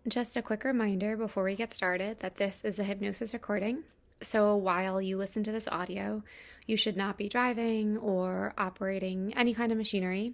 Just a quick reminder before we get started that this is a hypnosis recording. So while you listen to this audio, you should not be driving or operating any kind of machinery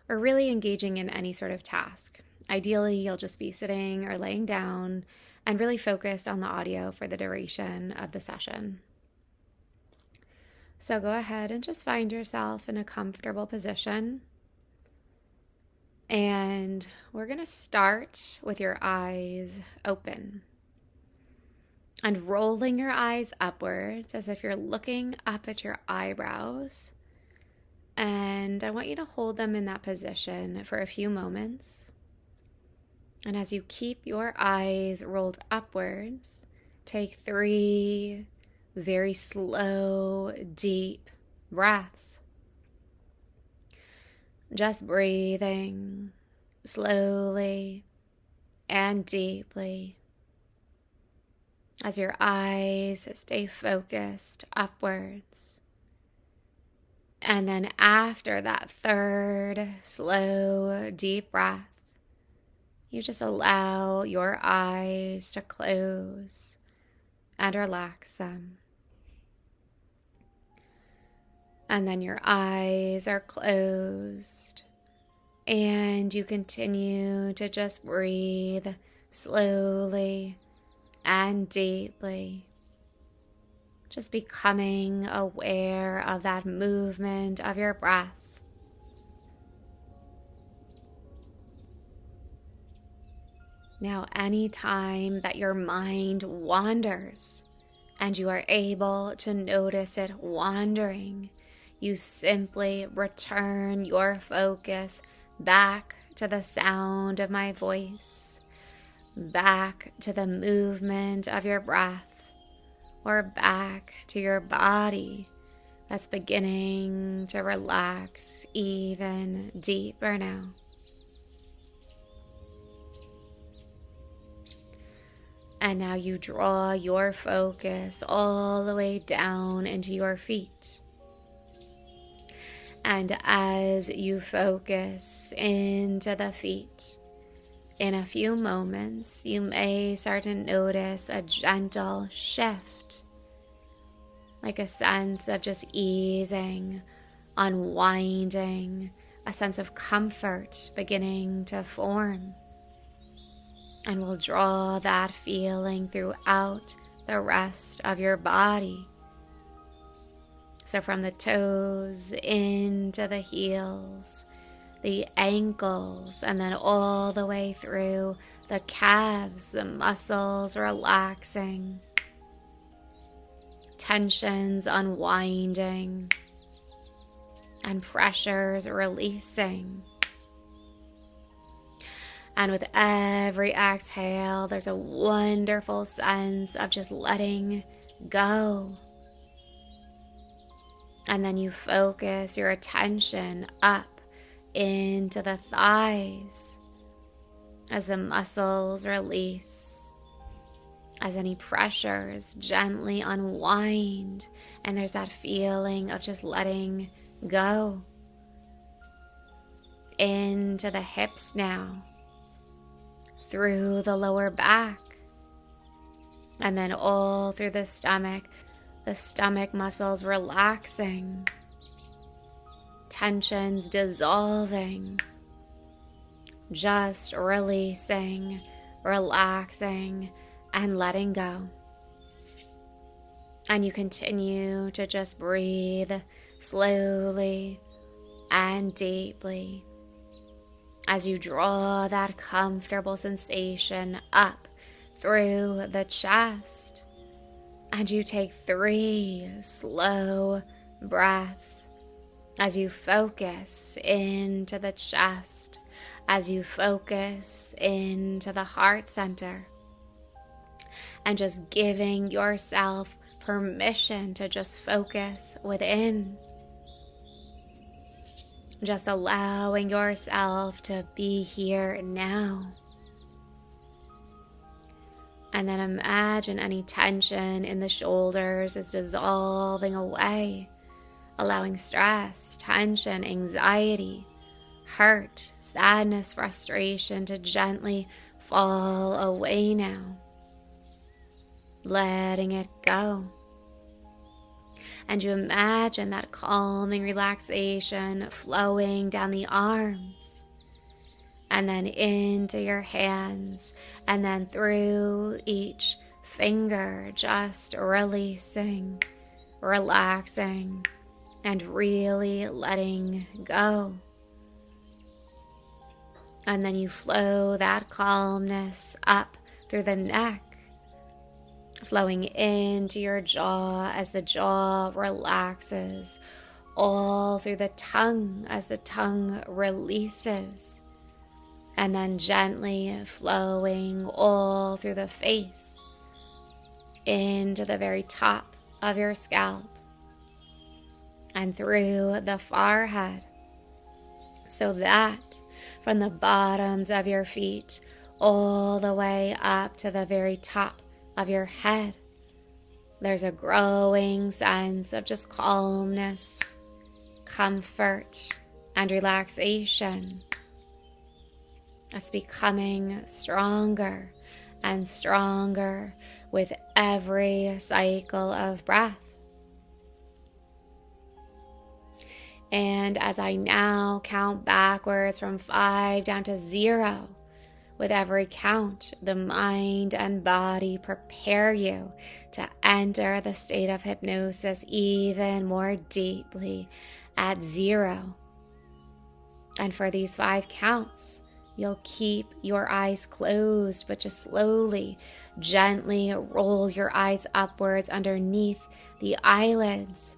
or really engaging in any sort of task. Ideally, you'll just be sitting or laying down and really focused on the audio for the duration of the session. So go ahead and just find yourself in a comfortable position. And we're going to start with your eyes open and rolling your eyes upwards as if you're looking up at your eyebrows. And I want you to hold them in that position for a few moments. And as you keep your eyes rolled upwards, take 3 very slow, deep breaths. Just breathing slowly and deeply as your eyes stay focused upwards. And then after that 3rd slow, deep breath, you just allow your eyes to close and relax them. And then your eyes are closed and you continue to just breathe slowly and deeply, just becoming aware of that movement of your breath. Now, anytime that your mind wanders and you are able to notice it wandering, you simply return your focus back to the sound of my voice, back to the movement of your breath, or back to your body that's beginning to relax even deeper now. And now you draw your focus all the way down into your feet. And as you focus into the feet, in a few moments, you may start to notice a gentle shift, like a sense of just easing, unwinding, a sense of comfort beginning to form. And we'll draw that feeling throughout the rest of your body. So from the toes into the heels, the ankles, and then all the way through the calves, the muscles relaxing, tensions unwinding, and pressures releasing. And with every exhale, there's a wonderful sense of just letting go. And then you focus your attention up into the thighs as the muscles release, as any pressures gently unwind, and there's that feeling of just letting go. Into the hips now, through the lower back, and then all through the stomach muscles relaxing, tensions dissolving, just releasing, relaxing, and letting go. And you continue to just breathe slowly and deeply as you draw that comfortable sensation up through the chest. And you take 3 slow breaths as you focus into the chest, as you focus into the heart center, and just giving yourself permission to just focus within. Just allowing yourself to be here now. And then imagine any tension in the shoulders is dissolving away, allowing stress, tension, anxiety, hurt, sadness, frustration to gently fall away now, letting it go. And you imagine that calming relaxation flowing down the arms, and then into your hands, and then through each finger, just releasing, relaxing, and really letting go. And then you flow that calmness up through the neck, flowing into your jaw as the jaw relaxes, all through the tongue as the tongue releases, and then gently flowing all through the face into the very top of your scalp and through the forehead, so that from the bottoms of your feet all the way up to the very top of your head, there's a growing sense of just calmness, comfort, and relaxation. That's becoming stronger and stronger with every cycle of breath. And as I now count backwards from 5 down to 0, with every count, the mind and body prepare you to enter the state of hypnosis even more deeply at 0. And for these 5 counts, you'll keep your eyes closed, but just slowly, gently roll your eyes upwards underneath the eyelids,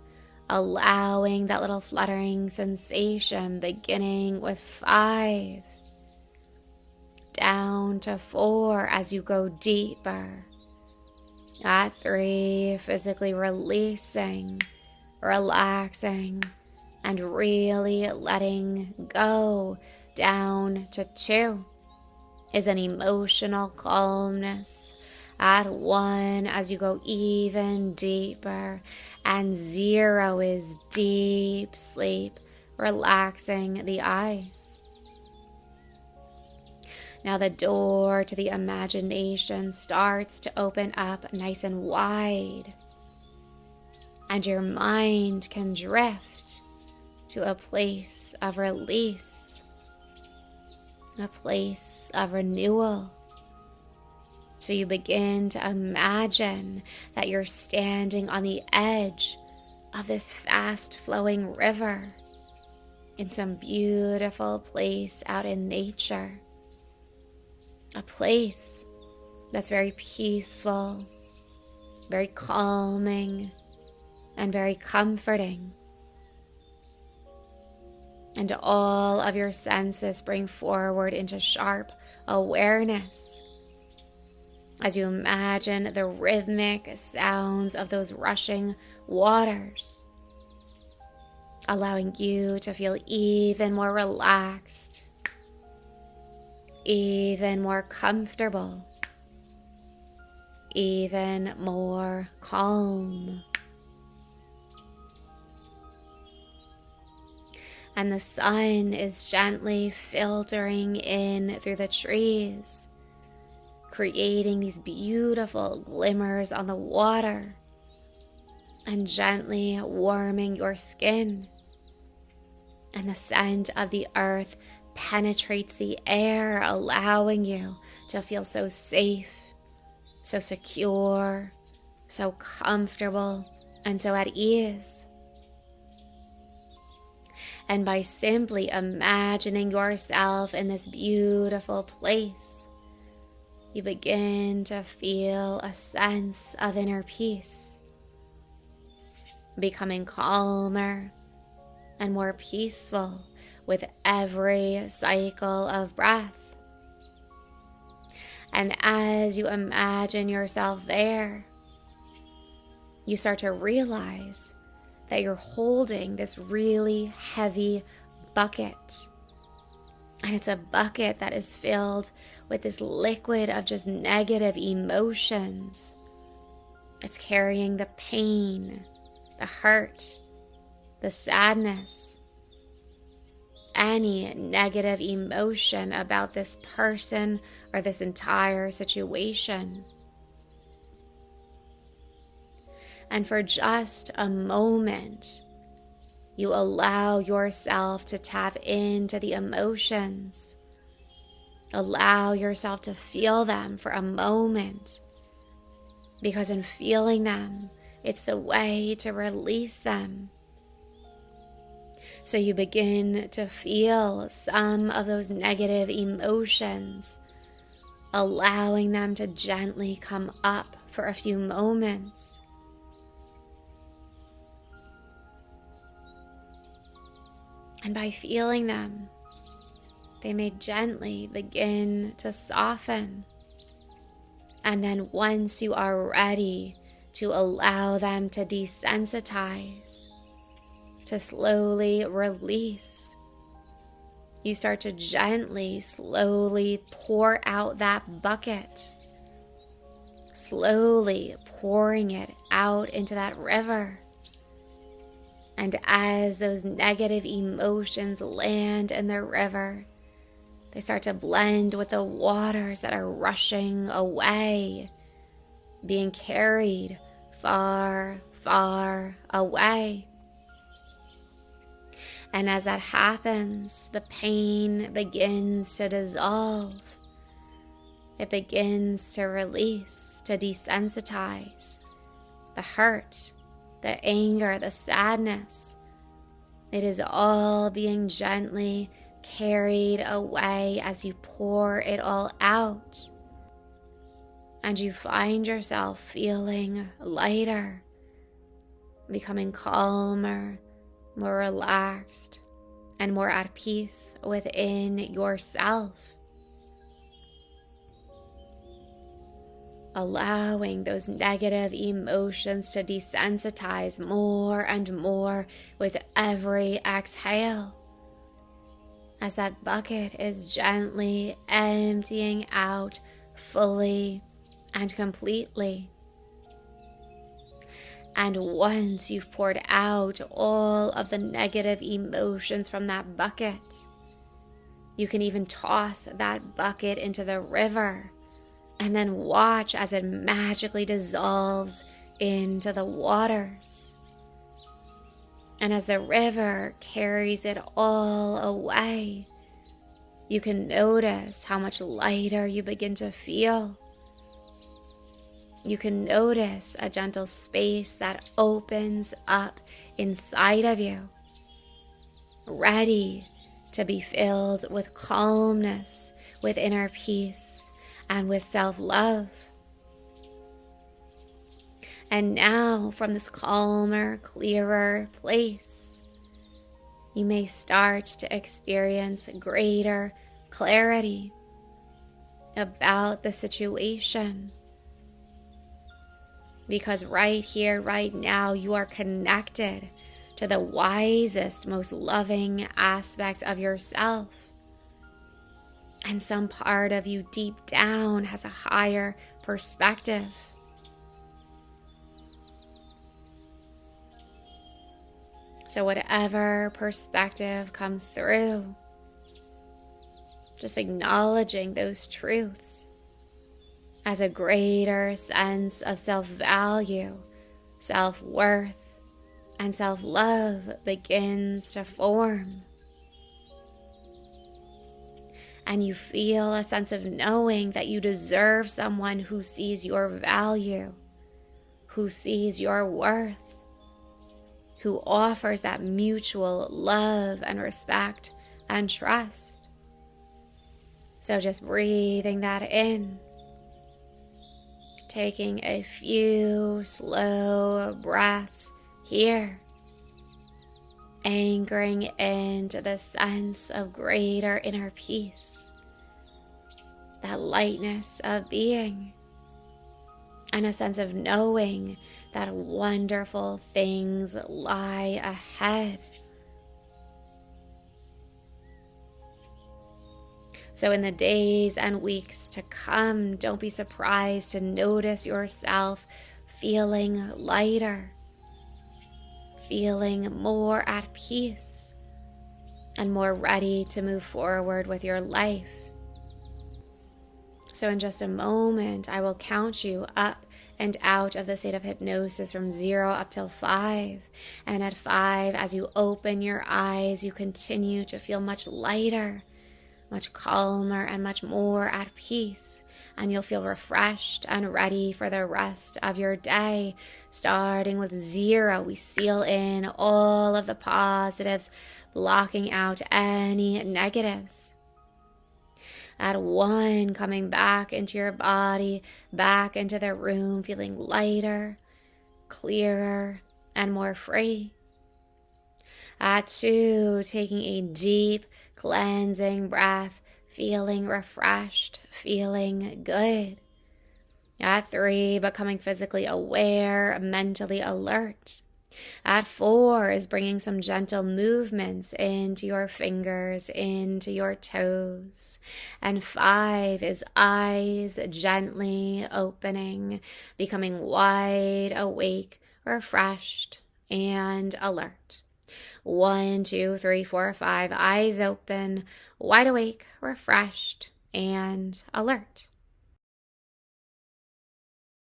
allowing that little fluttering sensation, beginning with 5, down to 4 as you go deeper. At 3, physically releasing, relaxing, and really letting go. Down to 2 is an emotional calmness. At 1, as you go even deeper, and 0 is deep sleep, relaxing the eyes. Now the door to the imagination starts to open up nice and wide, and your mind can drift to a place of release, a place of renewal. So you begin to imagine that you're standing on the edge of this fast-flowing river in some beautiful place out in nature. A place that's very peaceful, very calming, and very comforting. And all of your senses bring forward into sharp awareness as you imagine the rhythmic sounds of those rushing waters, allowing you to feel even more relaxed, even more comfortable, even more calm. And the sun is gently filtering in through the trees, creating these beautiful glimmers on the water and gently warming your skin. And the scent of the earth penetrates the air, allowing you to feel so safe, so secure, so comfortable, and so at ease. And by simply imagining yourself in this beautiful place, you begin to feel a sense of inner peace, becoming calmer and more peaceful with every cycle of breath. And as you imagine yourself there, you start to realize that you're holding this really heavy bucket. And it's a bucket that is filled with this liquid of just negative emotions. It's carrying the pain, the hurt, the sadness. any negative emotion about this person or this entire situation. And for just a moment, you allow yourself to tap into the emotions. Allow yourself to feel them for a moment, because in feeling them, it's the way to release them. So you begin to feel some of those negative emotions, allowing them to gently come up for a few moments. And by feeling them, they may gently begin to soften. And then once you are ready to allow them to desensitize, to slowly release, you start to gently, slowly pour out that bucket, slowly pouring it out into that river. And as those negative emotions land in the river, they start to blend with the waters that are rushing away, being carried far, far away. And as that happens, the pain begins to dissolve. It begins to release, to desensitize. The hurt, the anger, the sadness, it is all being gently carried away as you pour it all out. And you find yourself feeling lighter, becoming calmer, more relaxed, and more at peace within yourself. Allowing those negative emotions to desensitize more and more with every exhale, as that bucket is gently emptying out fully and completely. And once you've poured out all of the negative emotions from that bucket, you can even toss that bucket into the river and then watch as it magically dissolves into the waters. And as the river carries it all away, you can notice how much lighter you begin to feel. You can notice a gentle space that opens up inside of you, ready to be filled with calmness, with inner peace, and with self-love. And now, from this calmer, clearer place, you may start to experience greater clarity about the situation. Because right here, right now, you are connected to the wisest, most loving aspect of yourself. And some part of you deep down has a higher perspective. So whatever perspective comes through, just acknowledging those truths as a greater sense of self-value, self-worth, and self-love begins to form. And you feel a sense of knowing that you deserve someone who sees your value, who sees your worth, who offers that mutual love and respect and trust. So just breathing that in, taking a few slow breaths here, anchoring into the sense of greater inner peace, that lightness of being, and a sense of knowing that wonderful things lie ahead. So in the days and weeks to come, don't be surprised to notice yourself feeling lighter, feeling more at peace, and more ready to move forward with your life. So in just a moment, I will count you up and out of the state of hypnosis from 0 up till 5. And at 5, as you open your eyes, you continue to feel much lighter, much calmer, and much more at peace. And you'll feel refreshed and ready for the rest of your day. Starting with 0, we seal in all of the positives, blocking out any negatives. At 1, coming back into your body, back into the room, feeling lighter, clearer, and more free. At 2, taking a deep, cleansing breath, feeling refreshed, feeling good. At 3, becoming physically aware, mentally alert. At 4 is bringing some gentle movements into your fingers, into your toes. And 5 is eyes gently opening, becoming wide awake, refreshed, and alert. 1, 2, 3, 4, 5, eyes open, wide awake, refreshed, and alert.